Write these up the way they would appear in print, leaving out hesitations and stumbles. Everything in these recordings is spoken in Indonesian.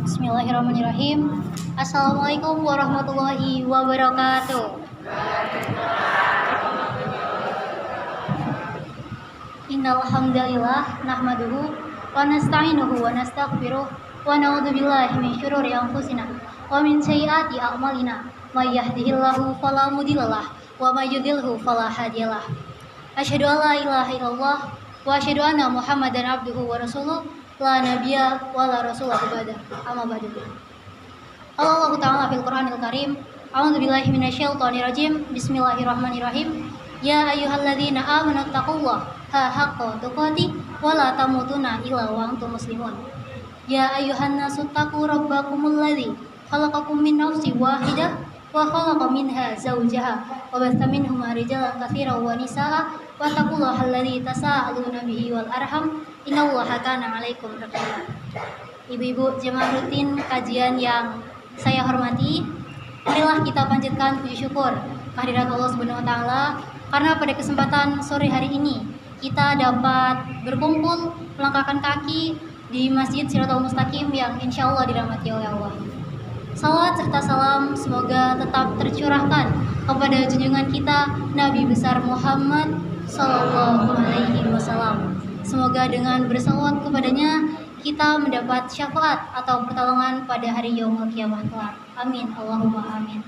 Bismillahirrahmanirrahim. Assalamualaikum warahmatullahi wabarakatuh. Innal hamdalillah nahmaduhu wa nasta'inuhu wa nastaghfiruh wa na'udzubillahi min syururi anfusina wa min sayyiati a'malina. May yahdihillahu fala mudhillalah wa may yudhlilhu fala hadiyalah. Asyhadu an la ilaha illallah wa asyhadu anna Muhammadan abduhu wa rasuluh la nabiyya wa la rasulah ba'da. Amma ba'du. Allah Ta'ala fil Qur'anil Karim. A'udzu billahi minasyaitonir rajim. Bismillahirrahmanirrahim. Ya ayyuhalladzina amanu taqullaha haqqa tuqatih wa la tamutunna illa wa antum muslimun. Ya ayyuhan nasu taqu rabbakumul ladzi khalaqakum min nafsin wahidah wa khalaqa minha zawjaha wa batha minhuma rijalan katsiran wa nisaa wa taqullaha alladzi tasaaluna bihi wal arham innallaha kana 'alaikum raqiba. Ibu-ibu jemaah rutin kajian yang saya hormati, marilah kita panjatkan puji syukur kehadirat Allah Subhanahu wa taala karena pada kesempatan sore hari ini kita dapat berkumpul melangkahkan kaki di Masjid Shiratal Mustaqim yang insya Allah dirahmati oleh Allah. Salawat serta salam semoga tetap tercurahkan kepada junjungan kita Nabi besar Muhammad Sallallahu Alaihi Wasallam. Semoga dengan bersalawat kepadanya kita mendapat syafaat atau pertolongan pada hari yaumul kiamah kelak. Amin, Allahumma amin.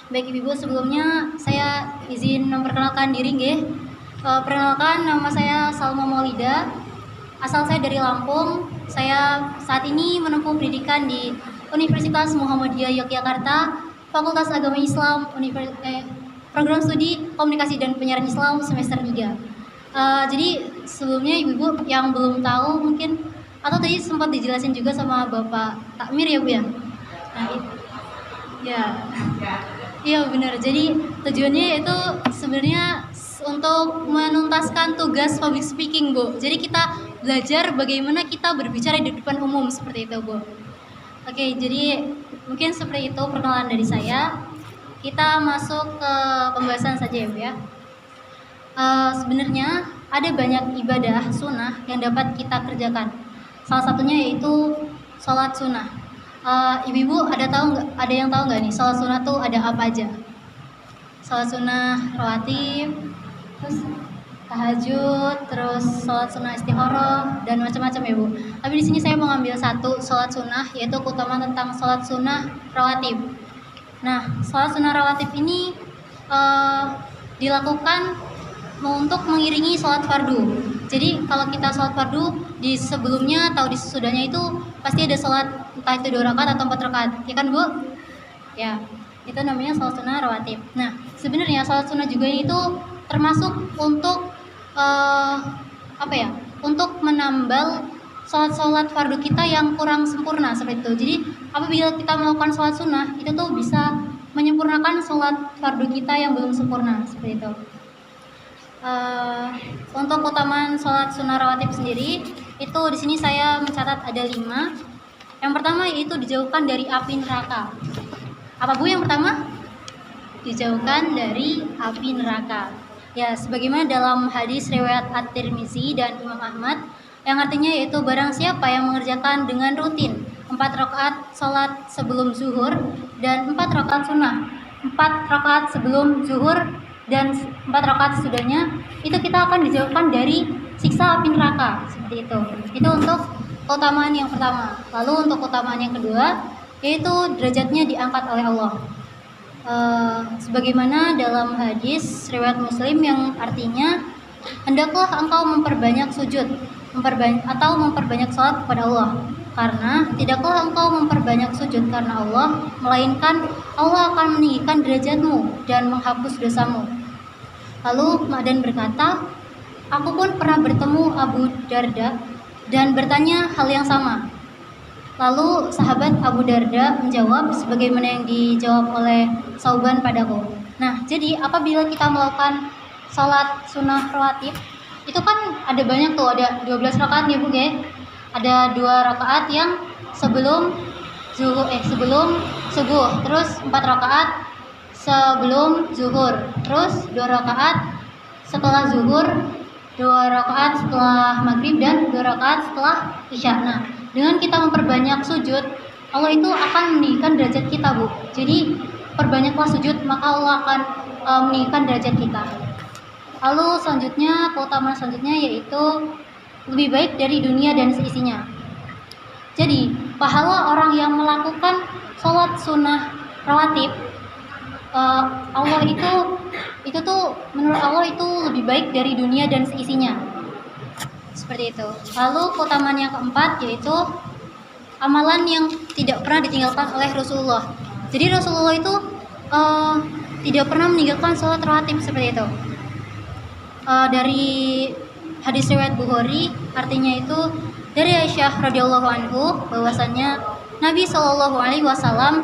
Baik ibu-ibu, sebelumnya saya izin memperkenalkan diri nggih. Perkenalkan, nama saya Salma Maulida. Asal saya dari Lampung. Saya saat ini menempuh pendidikan di Universitas Muhammadiyah Yogyakarta, Fakultas Agama Islam, Program Studi Komunikasi dan Penyiaran Islam semester 3. Jadi sebelumnya ibu-ibu yang belum tahu mungkin atau tadi sempat dijelasin juga sama Bapak Takmir ya Bu ya. Nah, ya. Iya benar. Jadi tujuannya itu sebenarnya untuk menuntaskan tugas public speaking, Bu. Jadi kita belajar bagaimana kita berbicara di depan umum seperti itu, Bu. Oke, jadi mungkin seperti itu perkenalan dari saya. Kita masuk ke pembahasan saja ya, Bu ya. Sebenarnya ada banyak ibadah sunnah yang dapat kita kerjakan. Salah satunya yaitu sholat sunnah. Ibu-ibu ada yang tahu nggak nih sholat sunnah tuh ada apa aja? Sholat sunnah rawatib, terus tahajud, terus sholat sunnah istikharah dan macam-macam ya Bu. Tapi di sini saya mau ngambil satu sholat sunnah yaitu keutamaan tentang sholat sunnah rawatib. Nah, sholat sunnah rawatib ini dilakukan untuk mengiringi sholat fardu. Jadi kalau kita sholat fardu di sebelumnya atau di sesudahnya itu pasti ada sholat entah itu 2 rakaat atau 4 rakaat, ya kan Bu? Ya, itu namanya sholat sunnah rawatib. Nah, sebenarnya sholat sunnah juga itu termasuk untuk untuk menambal sholat-sholat fardu kita yang kurang sempurna seperti itu. Jadi apabila kita melakukan sholat sunnah itu tuh bisa menyempurnakan sholat fardu kita yang belum sempurna seperti itu. Untuk keutamaan sholat sunnah rawatib sendiri itu di sini saya mencatat ada 5. Yang pertama yaitu dijauhkan dari api neraka. Apa Bu yang pertama? Dijauhkan dari api neraka. Ya, sebagaimana dalam hadis riwayat At-Tirmizi dan Imam Ahmad yang artinya yaitu barang siapa yang mengerjakan dengan rutin 4 rakaat sholat sebelum zuhur dan 4 rakaat sunnah, 4 rakaat sebelum zuhur dan 4 rakaat sesudahnya, itu kita akan dijauhkan dari siksa api neraka seperti itu. Itu untuk keutamaan yang pertama. Lalu untuk keutamaan yang kedua yaitu derajatnya diangkat oleh Allah. Sebagaimana dalam hadis riwayat Muslim yang artinya hendaklah engkau memperbanyak sujud, memperbanyak sholat kepada Allah, karena tidaklah engkau memperbanyak sujud karena Allah, melainkan Allah akan meninggikan derajatmu dan menghapus dosamu. Lalu Ma'dan berkata, aku pun pernah bertemu Abu Darda dan bertanya hal yang sama. Lalu sahabat Abu Darda menjawab sebagaimana yang dijawab oleh Sauban padaku. Nah, jadi apabila kita melakukan sholat sunnah rawatib, itu kan ada banyak tuh, ada 12 rakaat ya Bu ya. Ada 2 rakaat yang sebelum subuh, terus 4 rakaat sebelum zuhur, terus 2 rakaat setelah zuhur, 2 rakaat setelah maghrib dan 2 rakaat setelah isya. Nah, Dengan kita memperbanyak sujud, Allah itu akan meninggikan derajat kita, Bu. Jadi perbanyaklah sujud, maka Allah akan meninggikan derajat kita. Lalu selanjutnya, keutamaan selanjutnya yaitu lebih baik dari dunia dan seisinya. Jadi pahala orang yang melakukan sholat sunnah rawatib, Allah itu tuh menurut Allah itu lebih baik dari dunia dan seisinya. Seperti itu. Lalu keutamaan yang keempat yaitu amalan yang tidak pernah ditinggalkan oleh Rasulullah. Jadi Rasulullah itu tidak pernah meninggalkan sholat rawatib seperti itu. Dari hadis riwayat Bukhari, artinya itu dari Aisyah radhiyallahu anhu bahwasanya Nabi Shallallahu alaihi wasallam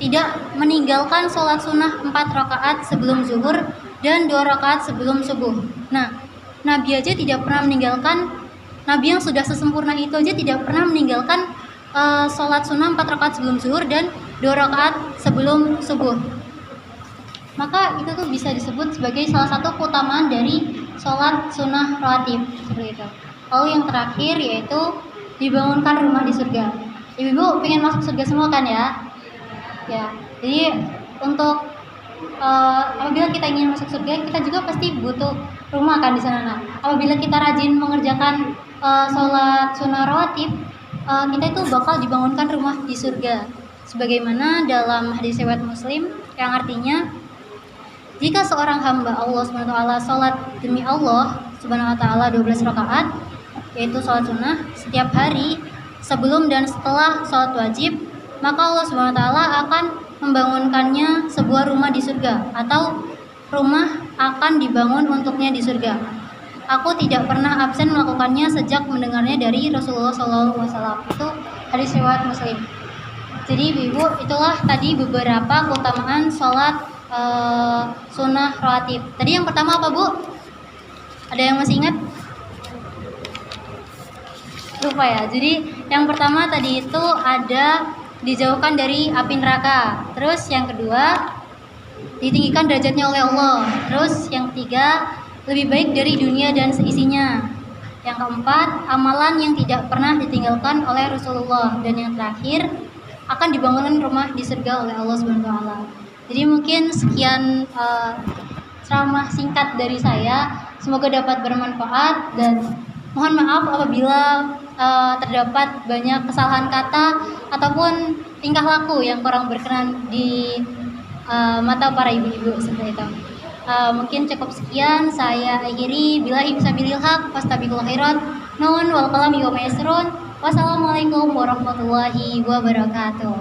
tidak meninggalkan sholat sunnah 4 rakaat sebelum zuhur dan 2 rakaat sebelum subuh. Nah, Nabi aja tidak pernah meninggalkan, Nabi yang sudah sesempurna itu aja tidak pernah meninggalkan sholat sunnah 4 rakaat sebelum zuhur dan 2 rakaat sebelum subuh. Maka itu tuh bisa disebut sebagai salah satu keutamaan dari sholat sunnah rawatib seperti itu. Lalu yang terakhir yaitu dibangunkan rumah di surga. Ibu-ibu pengen masuk surga semua kan ya? Ya. Jadi untuk apabila kita ingin masuk surga, kita juga pasti butuh rumah kan di sana. Nah, apabila kita rajin mengerjakan sholat sunnah rawatib, kita itu bakal dibangunkan rumah di surga. Sebagaimana dalam hadis riwayat Muslim yang artinya, jika seorang hamba Allah SWT sholat demi Allah SWT 12 rakaat, yaitu sholat sunnah setiap hari sebelum dan setelah sholat wajib, maka Allah SWT akan membangunkannya sebuah rumah di surga, atau rumah akan dibangun untuknya di surga. Aku tidak pernah absen melakukannya sejak mendengarnya dari Rasulullah SAW. Itu hadis riwayat Muslim. Jadi ibu, itulah tadi beberapa keutamaan sholat sunnah rawatib. Tadi yang pertama apa, Bu? Ada yang masih ingat? Lupa ya. Jadi yang pertama tadi itu ada dijauhkan dari api neraka. Terus yang kedua, ditinggikan derajatnya oleh Allah. Terus yang ketiga, lebih baik dari dunia dan seisinya. Yang keempat, amalan yang tidak pernah ditinggalkan oleh Rasulullah. Dan yang terakhir, akan dibangunkan rumah di surga oleh Allah SWT. Jadi mungkin sekian ceramah singkat dari saya. Semoga dapat bermanfaat dan mohon maaf apabila terdapat banyak kesalahan kata ataupun tingkah laku yang kurang berkenan di mata para ibu-ibu seperti itu. Mungkin cukup sekian saya akhiri. Billahi fisabilil haq fastabiqul khairat. Nun wal qalami wa ma yasrun. Wassalamualaikum warahmatullahi wabarakatuh.